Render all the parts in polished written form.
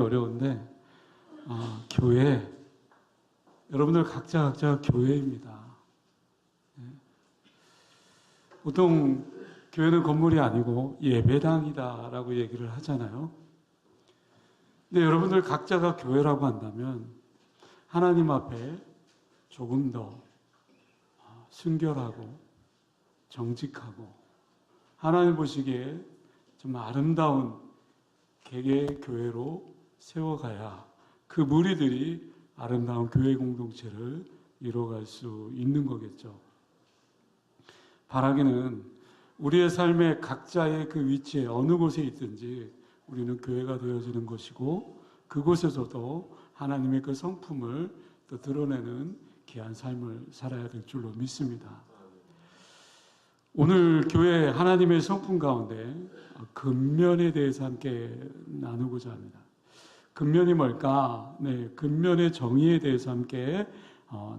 어려운데 교회, 여러분들 각자 교회입니다. 보통 교회는 건물이 아니고 예배당이다라고 얘기를 하잖아요. 근데 여러분들 각자가 교회라고 한다면 하나님 앞에 조금 더 순결하고 정직하고 하나님 보시기에 좀 아름다운 개개의 교회로 세워가야 그 무리들이 아름다운 교회 공동체를 이뤄갈 수 있는 거겠죠. 바라기는 우리의 삶의 각자의 그 위치에 어느 곳에 있든지 우리는 교회가 되어지는 것이고 그곳에서도 하나님의 그 성품을 또 드러내는 귀한 삶을 살아야 될 줄로 믿습니다. 오늘 교회 하나님의 성품 가운데 근면에 대해서 함께 나누고자 합니다. 근면이 뭘까? 근면의 정의에 대해서 함께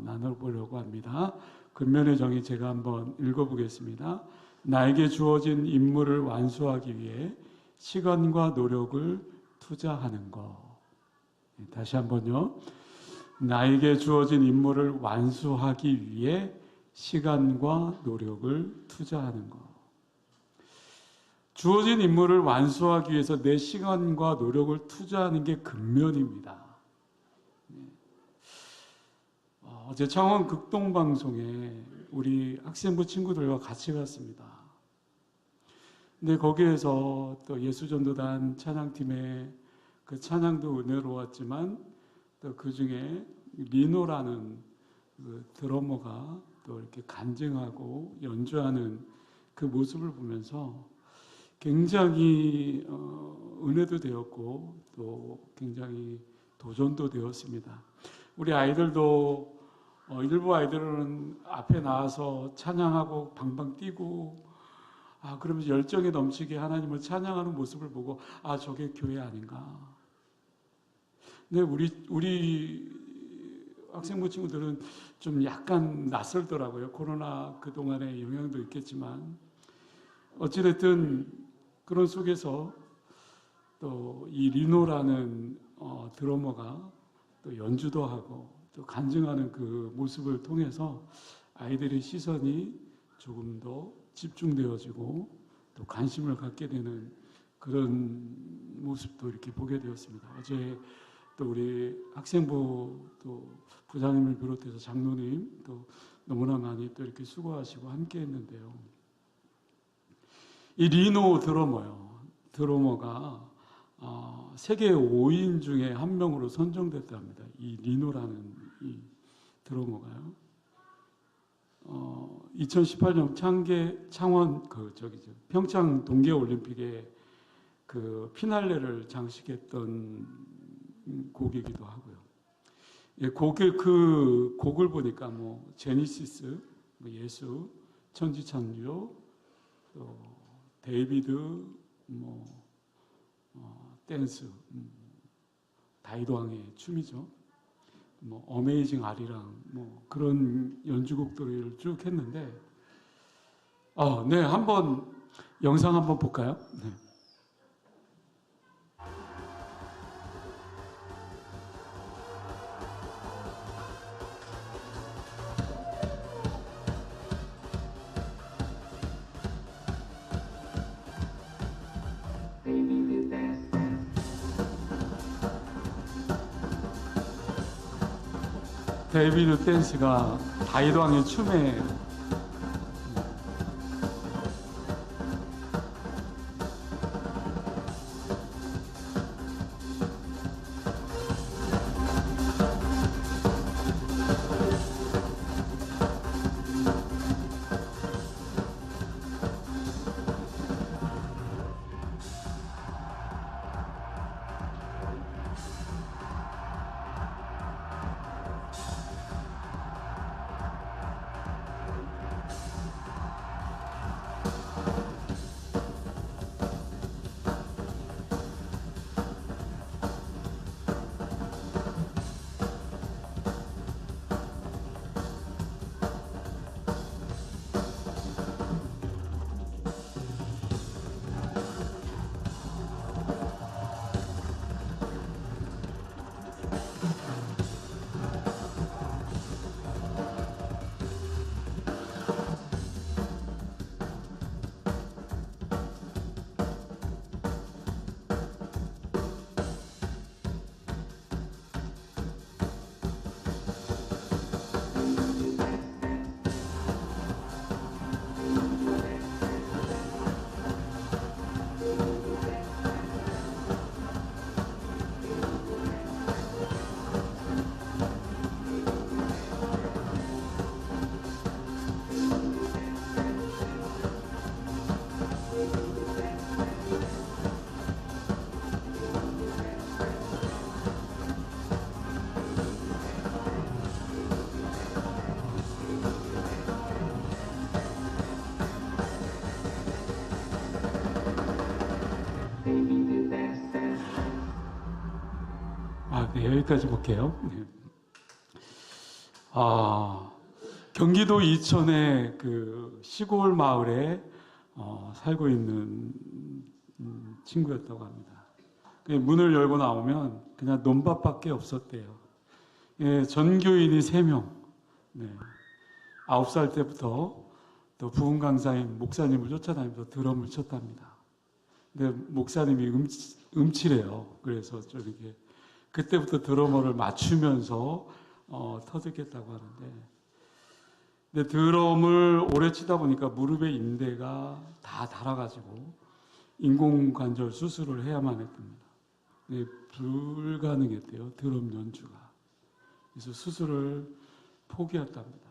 나눠보려고 합니다. 근면의 정의 제가 한번 읽어보겠습니다. 나에게 주어진 임무를 완수하기 위해 시간과 노력을 투자하는 것. 다시 한번요. 나에게 주어진 임무를 완수하기 위해 시간과 노력을 투자하는 것. 주어진 임무를 완수하기 위해서 내 시간과 노력을 투자하는 게 근면입니다. 어제 창원 극동방송에 우리 학생부 친구들과 같이 갔습니다. 근데 거기에서 또 예수전도단 찬양팀의 그 찬양도 은혜로웠지만 또 그 중에 리노라는 그 드러머가 또 이렇게 간증하고 연주하는 그 모습을 보면서 굉장히 은혜도 되었고 또 굉장히 도전도 되었습니다. 우리 아이들도 일부 아이들은 앞에 나와서 찬양하고 방방 뛰고 그러면서 열정에 넘치게 하나님을 찬양하는 모습을 보고 저게 교회 아닌가. 근데 우리 학생부 친구들은 좀 약간 낯설더라고요. 코로나 그동안의 영향도 있겠지만 어찌됐든 그런 속에서 또 이 리노라는 드러머가 또 연주도 하고 또 간증하는 그 모습을 통해서 아이들의 시선이 조금 더 집중되어지고 또 관심을 갖게 되는 그런 모습도 이렇게 보게 되었습니다. 어제 또 우리 학생부 또 부장님을 비롯해서 장로님 또 너무나 많이 또 이렇게 수고하시고 함께 했는데요. 이 리노 드러머가 세계 5인 중에 한 명으로 선정됐답니다. 이 리노라는 이 드러머가요. 2018년 창원 평창 동계올림픽에 그 피날레를 장식했던 곡이기도 하고요. 그 곡을 보니까 제니시스, 예수, 천지창조, 또 데이비드, 댄스, 다이도왕의 춤이죠. 어메이징 아리랑, 그런 연주곡들을 쭉 했는데, 한번 영상 한번 볼까요? 네. 데이비드 댄스가 다이도왕의 춤에 네, 여기까지 볼게요. 네. 경기도 이천의 그 시골 마을에 살고 있는 친구였다고 합니다. 문을 열고 나오면 그냥 논밭밖에 없었대요. 예, 전교인이 3명. 네. 9살 때부터 또 부흥 강사인 목사님을 쫓아다니면서 드럼을 쳤답니다. 근데 목사님이 음치래요. 그래서 좀 이렇게 그때부터 드러머를 맞추면서 터득했다고 하는데, 근데 드럼을 오래 치다 보니까 무릎의 인대가 다 닳아가지고 인공관절 수술을 해야만 했답니다. 네, 불가능했대요, 드럼 연주가. 그래서 수술을 포기했답니다.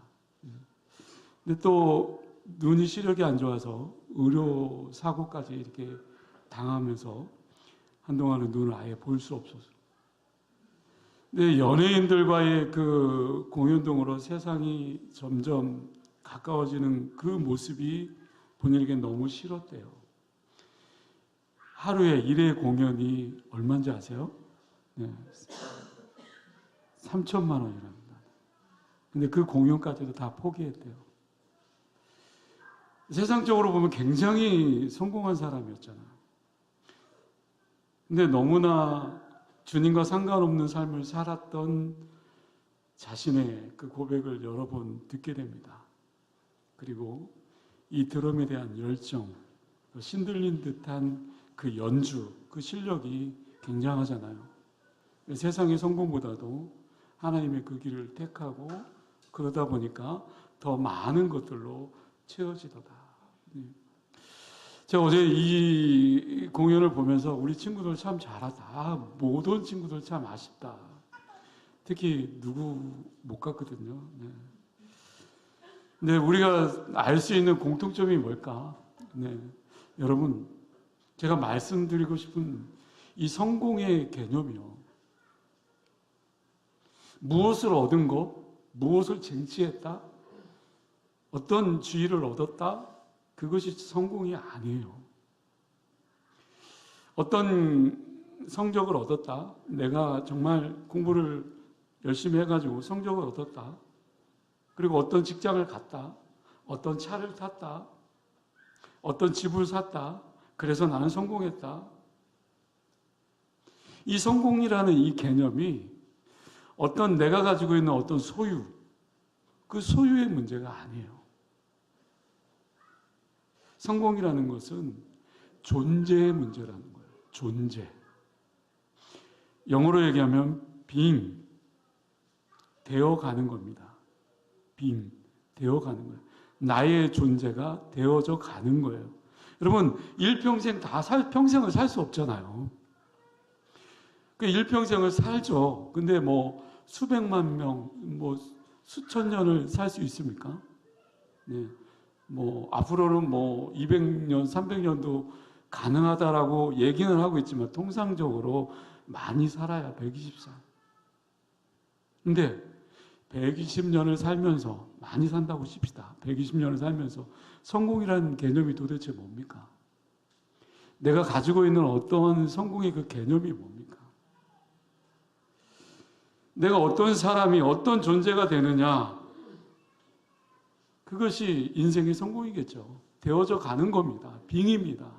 근데 또 눈이 시력이 안 좋아서 의료 사고까지 이렇게 당하면서 한동안은 눈을 아예 볼 수 없었어요. 근데 연예인들과의 그 공연등으로 세상이 점점 가까워지는 그 모습이 본인에게 너무 싫었대요. 하루에 1회 공연이 얼마인지 아세요? 네. 3천만 원이랍니다. 근데 그 공연까지도 다 포기했대요. 세상적으로 보면 굉장히 성공한 사람이었잖아요. 근데 너무나 주님과 상관없는 삶을 살았던 자신의 그 고백을 여러 번 듣게 됩니다. 그리고 이 드럼에 대한 열정, 신들린 듯한 그 연주, 그 실력이 굉장하잖아요. 세상의 성공보다도 하나님의 그 길을 택하고 그러다 보니까 더 많은 것들로 채워지도다. 제가 어제 이 공연을 보면서 우리 친구들 참 잘하다. 모든 친구들 참 아쉽다. 특히 누구 못 갔거든요. 네. 근데 우리가 알 수 있는 공통점이 뭘까? 네. 여러분, 제가 말씀드리고 싶은 이 성공의 개념이요. 무엇을 얻은 것, 무엇을 쟁취했다, 어떤 지위를 얻었다, 그것이 성공이 아니에요. 어떤 성적을 얻었다, 내가 정말 공부를 열심히 해가지고 성적을 얻었다, 그리고 어떤 직장을 갔다, 어떤 차를 탔다, 어떤 집을 샀다, 그래서 나는 성공했다. 이 성공이라는 이 개념이 어떤 내가 가지고 있는 어떤 소유, 그 소유의 문제가 아니에요. 성공이라는 것은 존재의 문제라는 거예요. 존재. 영어로 얘기하면 being, 되어가는 겁니다. being, 되어가는 거예요. 나의 존재가 되어져 가는 거예요. 여러분, 일평생 평생을 살 수 없잖아요. 그 일평생을 살죠. 근데 뭐 수백만 명, 뭐 수천 년을 살 수 있습니까? 네. 뭐 앞으로는 뭐 200년, 300년도 가능하다라고 얘기는 하고 있지만 통상적으로 많이 살아야 120살. 근데 120년을 살면서 많이 산다고 칩시다. 120년을 살면서 성공이라는 개념이 도대체 뭡니까? 내가 가지고 있는 어떤 성공의 그 개념이 뭡니까? 내가 어떤 사람이 어떤 존재가 되느냐, 그것이 인생의 성공이겠죠. 되어져 가는 겁니다. 빙입니다.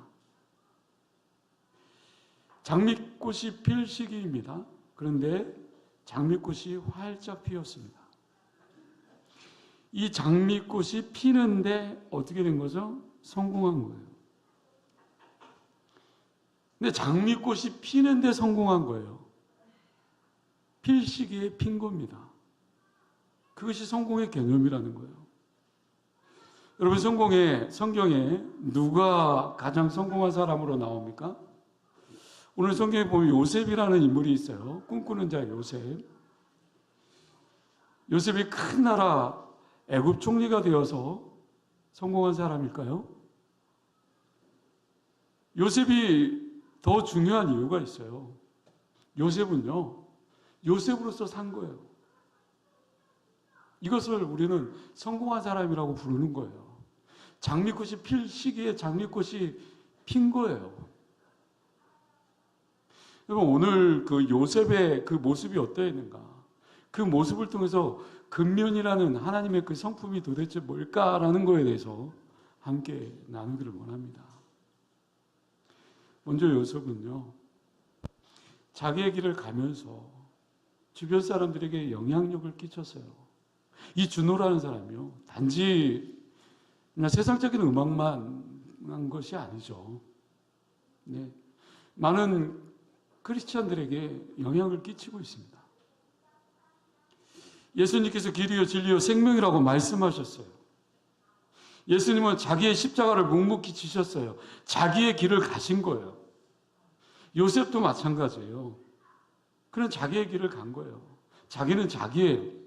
장미꽃이 필 시기입니다. 그런데 장미꽃이 활짝 피었습니다. 이 장미꽃이 피는데 어떻게 된 거죠? 성공한 거예요. 근데 장미꽃이 피는데 성공한 거예요. 필 시기에 핀 겁니다. 그것이 성공의 개념이라는 거예요. 여러분, 성경에 누가 가장 성공한 사람으로 나옵니까? 오늘 성경에 보면 요셉이라는 인물이 있어요. 꿈꾸는 자 요셉. 요셉이 큰 나라 애굽 총리가 되어서 성공한 사람일까요? 요셉이 더 중요한 이유가 있어요. 요셉은요, 요셉으로서 산 거예요. 이것을 우리는 성공한 사람이라고 부르는 거예요. 장미꽃이 필 시기에 장미꽃이 핀 거예요. 여러분, 오늘 그 요셉의 그 모습이 어떠했는가? 그 모습을 통해서 근면이라는 하나님의 그 성품이 도대체 뭘까라는 거에 대해서 함께 나누기를 원합니다. 먼저 요셉은요, 자기의 길을 가면서 주변 사람들에게 영향력을 끼쳤어요. 이 준호라는 사람이요, 단지 그냥 세상적인 음악만 한 것이 아니죠. 네. 많은 크리스찬들에게 영향을 끼치고 있습니다. 예수님께서 길이요 진리요 생명이라고 말씀하셨어요. 예수님은 자기의 십자가를 묵묵히 지셨어요. 자기의 길을 가신 거예요. 요셉도 마찬가지예요. 그는 자기의 길을 간 거예요. 자기는 자기예요.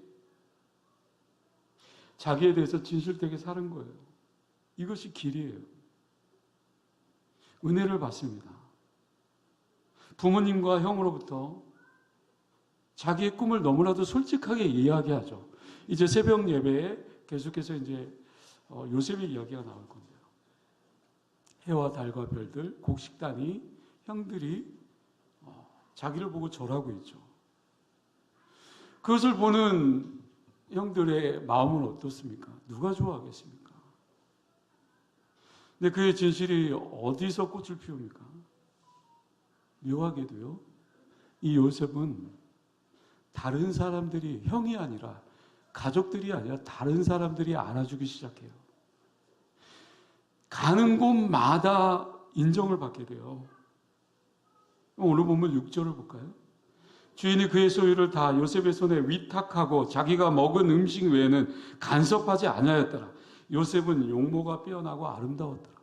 자기에 대해서 진실되게 사는 거예요. 이것이 길이에요. 은혜를 받습니다. 부모님과 형으로부터 자기의 꿈을 너무나도 솔직하게 이야기하죠. 이제 새벽 예배에 계속해서 이제 요셉의 이야기가 나올 건데요. 해와 달과 별들, 곡식단이 형들이 자기를 보고 절하고 있죠. 그것을 보는 형들의 마음은 어떻습니까? 누가 좋아하겠습니까? 근데 그의 진실이 어디서 꽃을 피웁니까? 묘하게도요, 이 요셉은 다른 사람들이, 형이 아니라 가족들이 아니라 다른 사람들이 알아주기 시작해요. 가는 곳마다 인정을 받게 돼요. 오늘 보면 6절을 볼까요? 주인이 그의 소유를 다 요셉의 손에 위탁하고 자기가 먹은 음식 외에는 간섭하지 아니하였더라. 요셉은 용모가 빼어나고 아름다웠더라.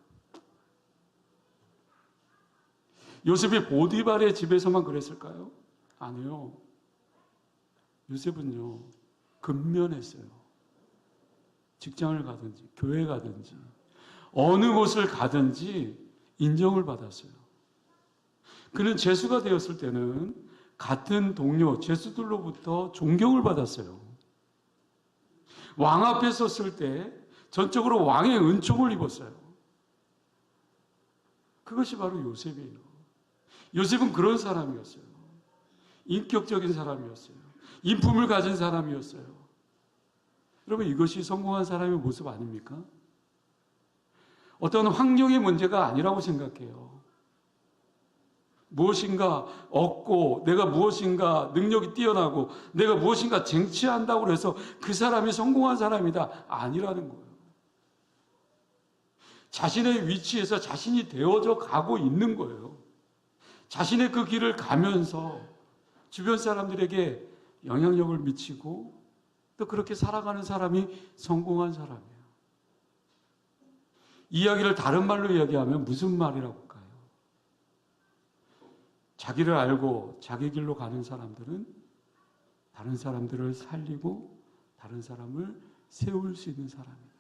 요셉이 보디발의 집에서만 그랬을까요? 아니요. 요셉은요, 근면했어요. 직장을 가든지 교회 가든지 어느 곳을 가든지 인정을 받았어요. 그는 제수가 되었을 때는 같은 동료 제수들로부터 존경을 받았어요. 왕 앞에 섰을 때 전적으로 왕의 은총을 입었어요. 그것이 바로 요셉이에요. 요셉은 그런 사람이었어요. 인격적인 사람이었어요. 인품을 가진 사람이었어요. 여러분, 이것이 성공한 사람의 모습 아닙니까? 어떤 환경의 문제가 아니라고 생각해요. 무엇인가 얻고 내가 무엇인가 능력이 뛰어나고 내가 무엇인가 쟁취한다고 해서 그 사람이 성공한 사람이다, 아니라는 거예요. 자신의 위치에서 자신이 되어져 가고 있는 거예요. 자신의 그 길을 가면서 주변 사람들에게 영향력을 미치고 또 그렇게 살아가는 사람이 성공한 사람이에요. 이야기를 다른 말로 이야기하면 무슨 말이라고 할까요? 자기를 알고 자기 길로 가는 사람들은 다른 사람들을 살리고 다른 사람을 세울 수 있는 사람이에요.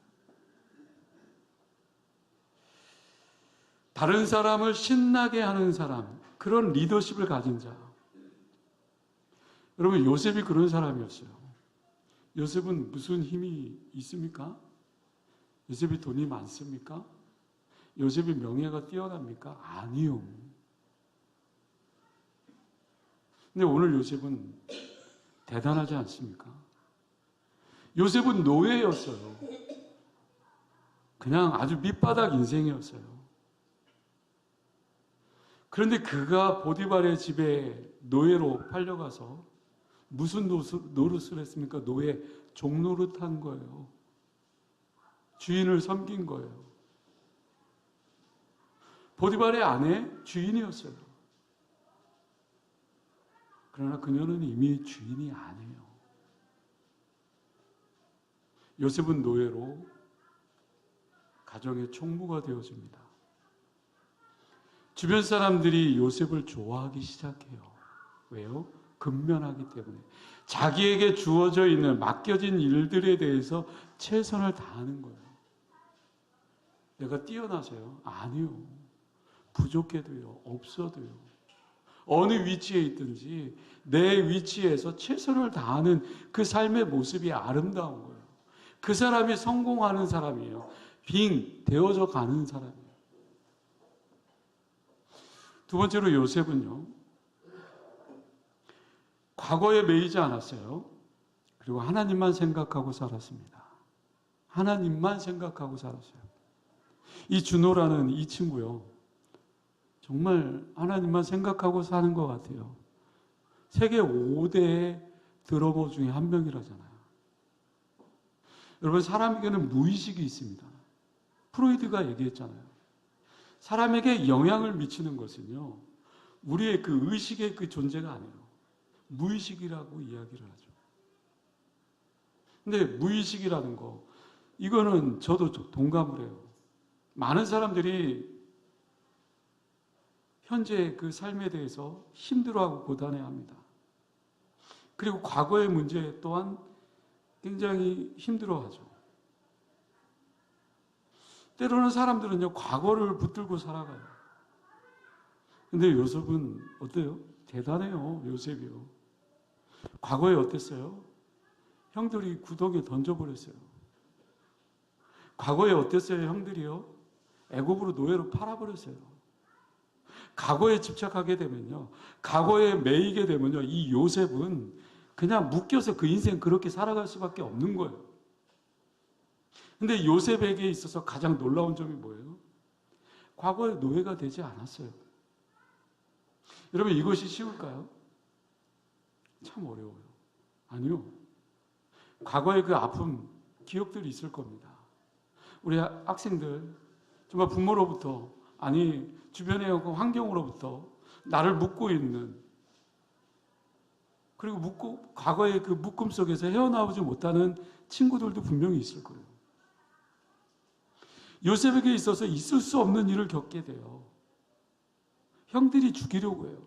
다른 사람을 신나게 하는 사람, 그런 리더십을 가진 자. 여러분, 요셉이 그런 사람이었어요. 요셉은 무슨 힘이 있습니까? 요셉이 돈이 많습니까? 요셉이 명예가 뛰어납니까? 아니요. 근데 오늘 요셉은 대단하지 않습니까? 요셉은 노예였어요. 그냥 아주 밑바닥 인생이었어요. 그런데 그가 보디발의 집에 노예로 팔려가서 무슨 노릇을 했습니까? 노예, 종노릇한 거예요. 주인을 섬긴 거예요. 보디발의 아내 주인이었어요. 그러나 그녀는 이미 주인이 아니에요. 요셉은 노예로 가정의 총무가 되어집니다. 주변 사람들이 요셉을 좋아하기 시작해요. 왜요? 근면하기 때문에. 자기에게 주어져 있는 맡겨진 일들에 대해서 최선을 다하는 거예요. 내가 뛰어나서요? 아니요. 부족해도요. 없어도요. 어느 위치에 있든지 내 위치에서 최선을 다하는 그 삶의 모습이 아름다운 거예요. 그 사람이 성공하는 사람이에요. 빙 되어져 가는 사람이에요. 두 번째로 요셉은요, 과거에 매이지 않았어요. 그리고 하나님만 생각하고 살았습니다. 하나님만 생각하고 살았어요. 이 준호라는 이 친구요, 정말 하나님만 생각하고 사는 것 같아요. 세계 5대 드러머 중에 한 명이라잖아요. 여러분, 사람에게는 무의식이 있습니다. 프로이드가 얘기했잖아요. 사람에게 영향을 미치는 것은요, 우리의 그 의식의 그 존재가 아니에요. 무의식이라고 이야기를 하죠. 근데 무의식이라는 거, 이거는 저도 동감을 해요. 많은 사람들이 현재 그 삶에 대해서 힘들어하고 고단해합니다. 그리고 과거의 문제 또한 굉장히 힘들어하죠. 때로는 사람들은요, 과거를 붙들고 살아가요. 근데 요셉은 어때요? 대단해요, 요셉이요. 과거에 어땠어요? 형들이 구덩이에 던져버렸어요. 과거에 어땠어요, 형들이요? 애굽으로 노예로 팔아버렸어요. 과거에 집착하게 되면요, 과거에 매이게 되면요, 이 요셉은 그냥 묶여서 그 인생 그렇게 살아갈 수밖에 없는 거예요. 근데 요셉에게 있어서 가장 놀라운 점이 뭐예요? 과거에 노예가 되지 않았어요. 여러분, 이것이 쉬울까요? 참 어려워요. 아니요. 과거의 그 아픔, 기억들이 있을 겁니다. 우리 학생들, 정말 부모로부터, 아니, 주변의 그 환경으로부터 나를 묶고 있는, 그리고 과거의 그 묶음 속에서 헤어나오지 못하는 친구들도 분명히 있을 거예요. 요셉에게 있어서 있을 수 없는 일을 겪게 돼요. 형들이 죽이려고 해요.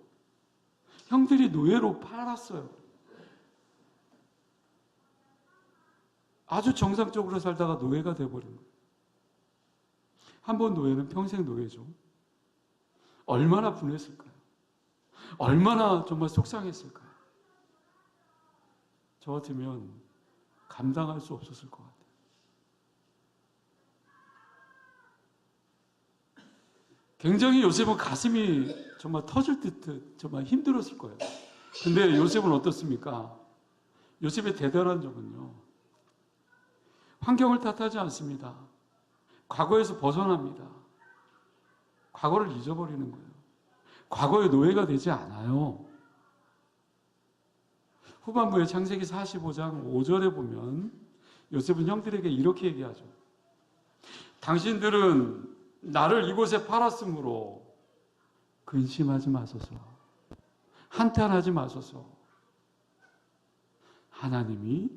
형들이 노예로 팔았어요. 아주 정상적으로 살다가 노예가 돼버린 거예요. 한 번 노예는 평생 노예죠. 얼마나 분했을까요? 얼마나 정말 속상했을까요? 저 같으면 감당할 수 없었을 것 같아요. 굉장히 요셉은 가슴이 정말 터질 듯 정말 힘들었을 거예요. 근데 요셉은 어떻습니까? 요셉의 대단한 점은요, 환경을 탓하지 않습니다. 과거에서 벗어납니다. 과거를 잊어버리는 거예요. 과거의 노예가 되지 않아요. 후반부에 창세기 45장 5절에 보면 요셉은 형들에게 이렇게 얘기하죠. 당신들은 나를 이곳에 팔았으므로 근심하지 마소서. 한탄하지 마소서. 하나님이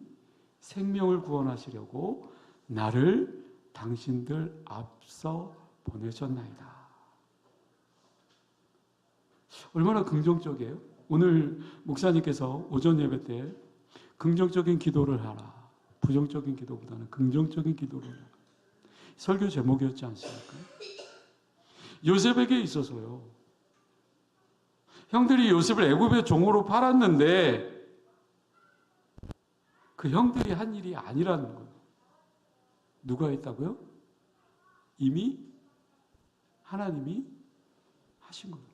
생명을 구원하시려고 나를 당신들 앞서 보내셨나이다. 얼마나 긍정적이에요? 오늘 목사님께서 오전 예배 때 긍정적인 기도를 하라, 부정적인 기도보다는 긍정적인 기도를 하라, 설교 제목이었지 않습니까? 요셉에게 있어서요, 형들이 요셉을 애굽의 종으로 팔았는데 그 형들이 한 일이 아니라는 거예요. 누가 했다고요? 이미 하나님이 하신 거예요.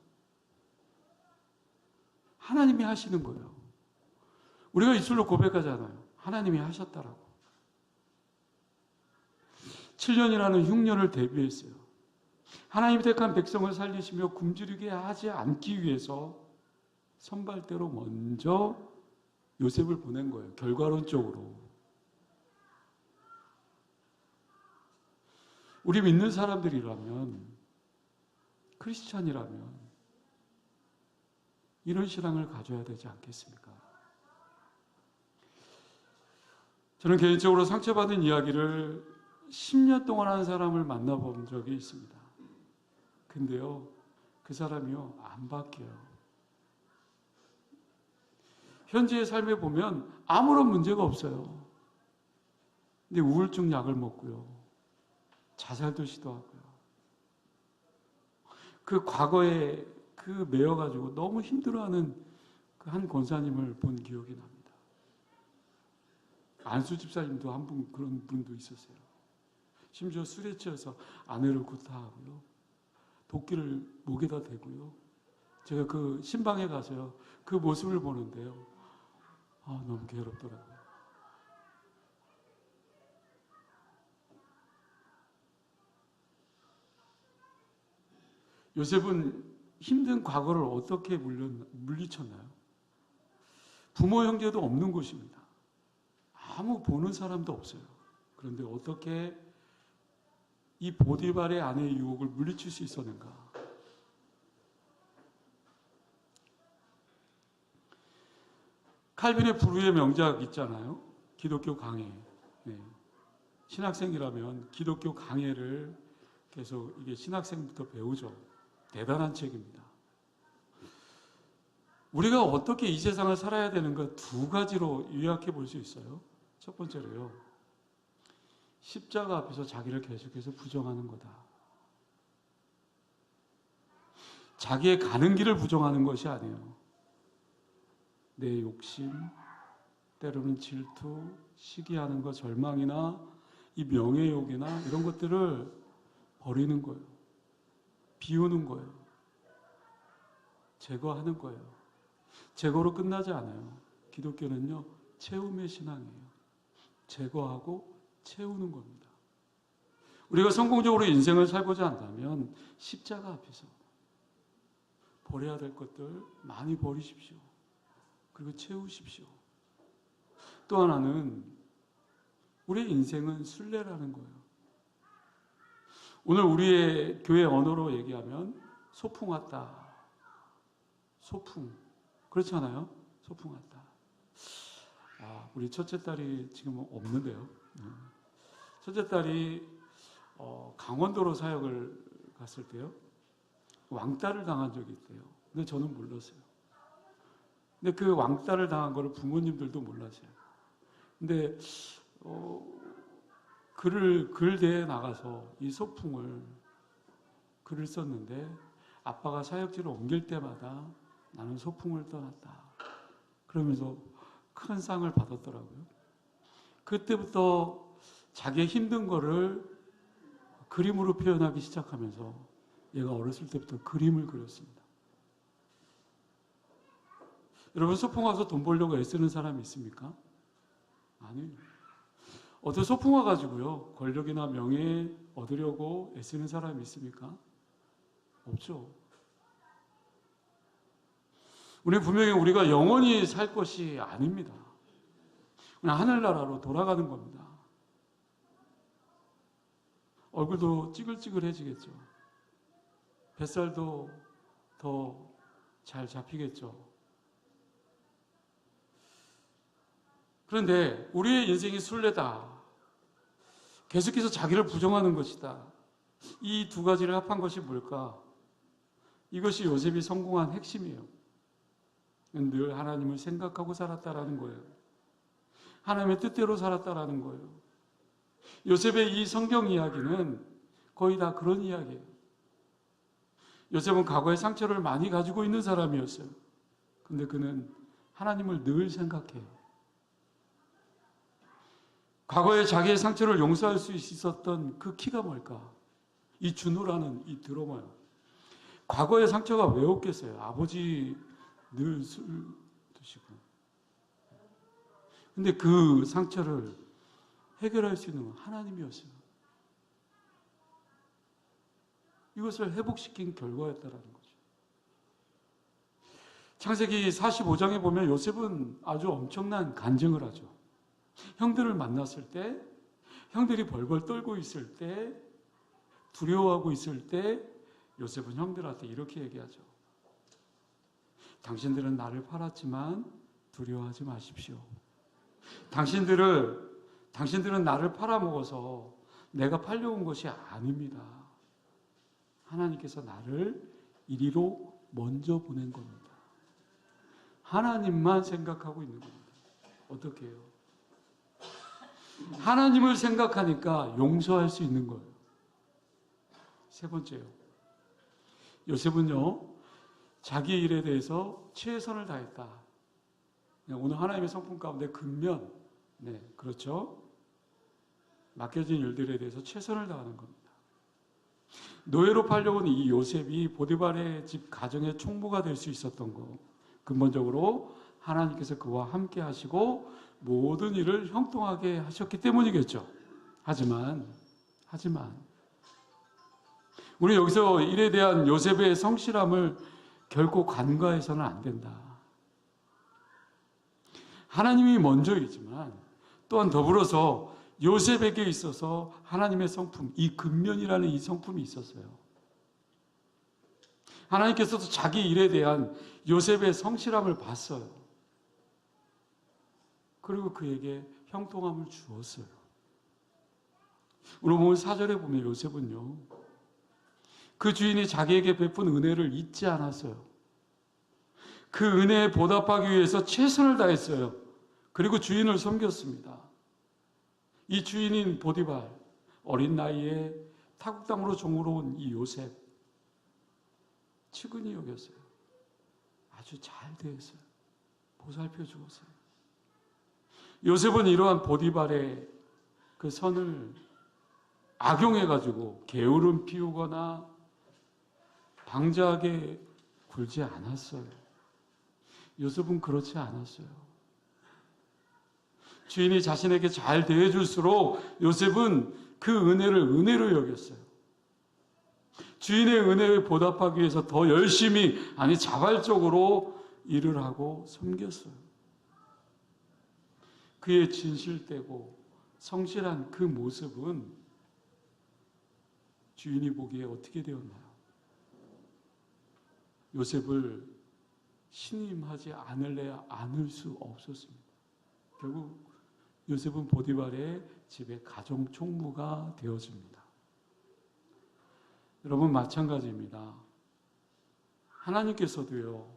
하나님이 하시는 거예요. 우리가 입술로 고백하잖아요. 하나님이 하셨다라고. 7년이라는 흉년을 대비했어요. 하나님이 택한 백성을 살리시며 굶주리게 하지 않기 위해서 선발대로 먼저 요셉을 보낸 거예요. 결과론적으로. 우리 믿는 사람들이라면, 크리스찬이라면 이런 신앙을 가져야 되지 않겠습니까? 저는 개인적으로 상처받은 이야기를 10년 동안 한 사람을 만나본 적이 있습니다. 근데요, 그 사람이요, 안 바뀌어요. 현재의 삶에 보면 아무런 문제가 없어요. 근데 우울증 약을 먹고요, 자살도 시도하고요. 그 과거에 그 매여가지고 너무 힘들어하는 그 한 권사님을 본 기억이 납니다. 안수 집사님도 한 분, 그런 분도 있었어요. 심지어 술에 취해서 아내를 구타하고요, 도끼를 목에다 대고요. 제가 그 신방에 가서요, 그 모습을 보는데요, 너무 괴롭더라고요. 요셉은 힘든 과거를 어떻게 물리쳤나요? 부모 형제도 없는 곳입니다. 아무 보는 사람도 없어요. 그런데 어떻게 이 보디발의 아내의 유혹을 물리칠 수 있었는가? 칼빈의 불후의 명작 있잖아요. 기독교 강해. 네. 신학생이라면 기독교 강해를 계속 이게 신학생부터 배우죠. 대단한 책입니다. 우리가 어떻게 이 세상을 살아야 되는가 두 가지로 요약해 볼 수 있어요. 첫 번째로요, 십자가 앞에서 자기를 계속해서 부정하는 거다. 자기의 가는 길을 부정하는 것이 아니에요. 내 욕심, 때로는 질투, 시기하는 것, 절망이나 이 명예욕이나 이런 것들을 버리는 거예요. 비우는 거예요. 제거하는 거예요. 제거로 끝나지 않아요. 기독교는요, 채움의 신앙이에요. 제거하고 채우는 겁니다. 우리가 성공적으로 인생을 살고자 한다면 십자가 앞에서 버려야 될 것들 많이 버리십시오. 그리고 채우십시오. 또 하나는 우리의 인생은 순례라는 거예요. 오늘 우리의 교회 언어로 얘기하면 소풍 왔다. 소풍. 그렇잖아요. 소풍 왔다. 우리 첫째 딸이 지금 없는데요. 첫째 딸이 강원도로 사역을 갔을 때요, 왕따를 당한 적이 있대요. 근데 저는 몰랐어요. 근데 그 왕따를 당한 거를 부모님들도 몰랐어요. 근데 글대에 나가서 이 소풍을 글을 썼는데, 아빠가 사역지를 옮길 때마다 나는 소풍을 떠났다, 그러면서 큰 상을 받았더라고요. 그때부터 자기의 힘든 거를 그림으로 표현하기 시작하면서 얘가 어렸을 때부터 그림을 그렸습니다. 여러분, 소풍 와서 돈 벌려고 애쓰는 사람이 있습니까? 아니에요. 어떤 소풍 와가지고요, 권력이나 명예 얻으려고 애쓰는 사람이 있습니까? 없죠. 우리 분명히 우리가 영원히 살 것이 아닙니다. 그냥 하늘나라로 돌아가는 겁니다. 얼굴도 찌글찌글해지겠죠. 뱃살도 더 잘 잡히겠죠. 그런데 우리의 인생이 순례다. 계속해서 자기를 부정하는 것이다. 이 두 가지를 합한 것이 뭘까? 이것이 요셉이 성공한 핵심이에요. 늘 하나님을 생각하고 살았다라는 거예요. 하나님의 뜻대로 살았다라는 거예요. 요셉의 이 성경 이야기는 거의 다 그런 이야기예요. 요셉은 과거의 상처를 많이 가지고 있는 사람이었어요. 근데 그는 하나님을 늘 생각해요. 과거에 자기의 상처를 용서할 수 있었던 그 키가 뭘까? 이 준호라는 이 드러머요. 과거의 상처가 왜 없겠어요? 아버지 늘 술 드시고. 근데 그 상처를 해결할 수 있는 건 하나님이었어요. 이것을 회복시킨 결과였다라는 거죠. 창세기 45장에 보면 요셉은 아주 엄청난 간증을 하죠. 형들을 만났을 때, 형들이 벌벌 떨고 있을 때, 두려워하고 있을 때 요셉은 형들한테 이렇게 얘기하죠. 당신들은 나를 팔았지만 두려워하지 마십시오. 당신들은 나를 팔아먹어서 내가 팔려온 것이 아닙니다. 하나님께서 나를 이리로 먼저 보낸 겁니다. 하나님만 생각하고 있는 겁니다. 어떻게 해요? 하나님을 생각하니까 용서할 수 있는 거예요. 세 번째요. 요셉은요, 자기 일에 대해서 최선을 다했다. 오늘 하나님의 성품 가운데 근면, 그렇죠. 맡겨진 일들에 대해서 최선을 다하는 겁니다. 노예로 팔려온 이 요셉이 보디발의 집 가정의 총무가 될 수 있었던 거, 근본적으로 하나님께서 그와 함께 하시고 모든 일을 형통하게 하셨기 때문이겠죠. 하지만 우리 여기서 일에 대한 요셉의 성실함을 결코 간과해서는 안 된다. 하나님이 먼저이지만 또한 더불어서 요셉에게 있어서 하나님의 성품, 이 근면이라는 이 성품이 있었어요. 하나님께서도 자기 일에 대한 요셉의 성실함을 봤어요. 그리고 그에게 형통함을 주었어요. 오늘 4절에 보면 요셉은요, 그 주인이 자기에게 베푼 은혜를 잊지 않았어요. 그 은혜에 보답하기 위해서 최선을 다했어요. 그리고 주인을 섬겼습니다. 이 주인인 보디발, 어린 나이에 타국 땅으로 종으로 온 이 요셉, 측은히 여겼어요. 아주 잘 대했어요. 보살펴 주었어요. 요셉은 이러한 보디발의 그 선을 악용해가지고 게으름 피우거나 방자하게 굴지 않았어요. 요셉은 그렇지 않았어요. 주인이 자신에게 잘 대해줄수록 요셉은 그 은혜를 은혜로 여겼어요. 주인의 은혜에 보답하기 위해서 더 열심히, 자발적으로 일을 하고 섬겼어요. 그의 진실되고 성실한 그 모습은 주인이 보기에 어떻게 되었나요? 요셉을 신임하지 않을 수 없었습니다. 결국 요셉은 보디발의 집의 가정 총무가 되어집니다. 여러분, 마찬가지입니다. 하나님께서도요,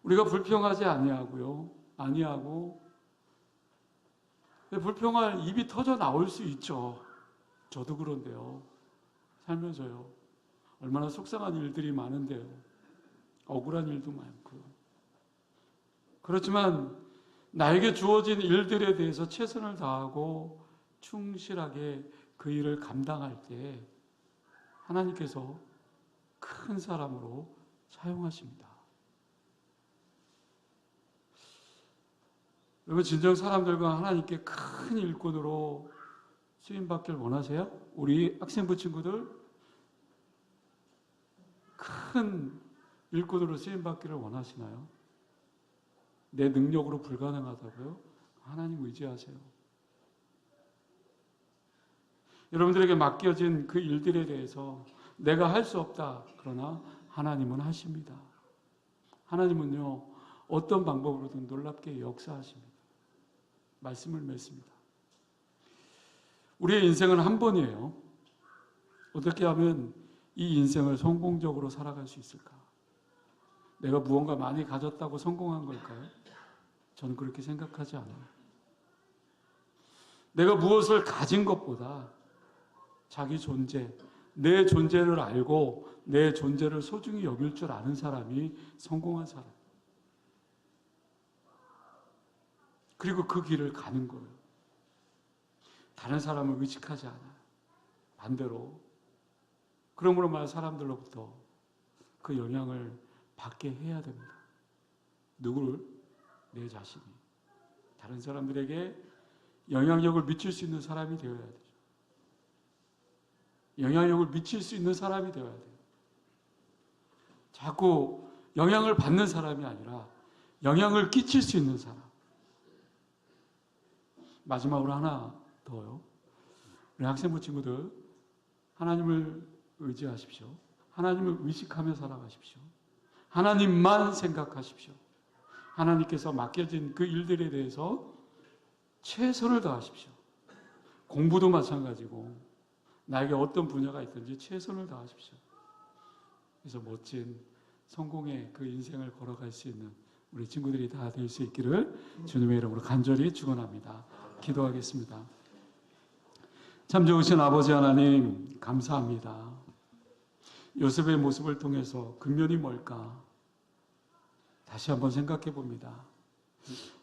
우리가 불평하지 아니하고 불평할 입이 터져 나올 수 있죠. 저도 그런데요. 살면서요, 얼마나 속상한 일들이 많은데요. 억울한 일도 많고. 그렇지만 나에게 주어진 일들에 대해서 최선을 다하고 충실하게 그 일을 감당할 때 하나님께서 큰 사람으로 사용하십니다. 여러분, 진정 사람들과 하나님께 큰 일꾼으로 쓰임받길 원하세요? 우리 학생부 친구들 큰 일꾼으로 쓰임받기를 원하시나요? 내 능력으로 불가능하다고요? 하나님 의지하세요. 여러분들에게 맡겨진 그 일들에 대해서 내가 할 수 없다. 그러나 하나님은 하십니다. 하나님은요, 어떤 방법으로든 놀랍게 역사하십니다. 말씀을 맺습니다. 우리의 인생은 한 번이에요. 어떻게 하면 이 인생을 성공적으로 살아갈 수 있을까? 내가 무언가 많이 가졌다고 성공한 걸까요? 저는 그렇게 생각하지 않아요. 내가 무엇을 가진 것보다 자기 존재, 내 존재를 알고 내 존재를 소중히 여길 줄 아는 사람이 성공한 사람. 그리고 그 길을 가는 거예요. 다른 사람을 의식하지 않아요. 반대로. 그러므로 말 사람들로부터 그 영향을 받게 해야 됩니다. 누구를? 내 자신이. 다른 사람들에게 영향력을 미칠 수 있는 사람이 되어야 되죠. 영향력을 미칠 수 있는 사람이 되어야 돼요. 자꾸 영향을 받는 사람이 아니라 영향을 끼칠 수 있는 사람. 마지막으로 하나 더요. 우리 학생부 친구들, 하나님을 의지하십시오. 하나님을 의식하며 살아가십시오. 하나님만 생각하십시오. 하나님께서 맡겨진 그 일들에 대해서 최선을 다하십시오. 공부도 마찬가지고 나에게 어떤 분야가 있든지 최선을 다하십시오. 그래서 멋진 성공의 그 인생을 걸어갈 수 있는 우리 친구들이 다 될 수 있기를 주님의 이름으로 간절히 축원합니다. 기도하겠습니다. 참 좋으신 아버지 하나님, 감사합니다. 요셉의 모습을 통해서 근면이 뭘까? 다시 한번 생각해 봅니다.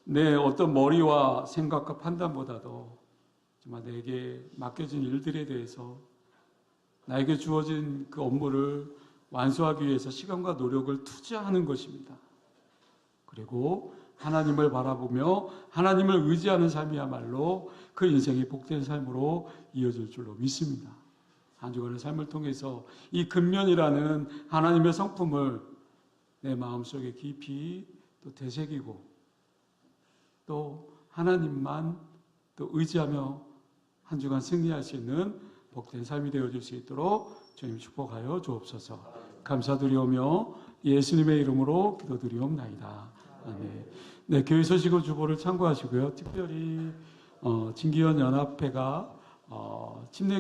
내 어떤 머리와 생각과 판단보다도 정말 내게 맡겨진 일들에 대해서 나에게 주어진 그 업무를 완수하기 위해서 시간과 노력을 투자하는 것입니다. 그리고 하나님을 바라보며 하나님을 의지하는 삶이야말로 그 인생이 복된 삶으로 이어질 줄로 믿습니다. 한 주간의 삶을 통해서 이 근면이라는 하나님의 성품을 내 마음속에 깊이 또 되새기고 또 하나님만 또 의지하며 한 주간 승리할 수 있는 복된 삶이 되어질 수 있도록 주님 축복하여 주옵소서. 감사드리오며 예수님의 이름으로 기도드리옵나이다. 아멘. 네, 교회 소식을 주보를 참고하시고요. 특별히 진기현 연합회가 침례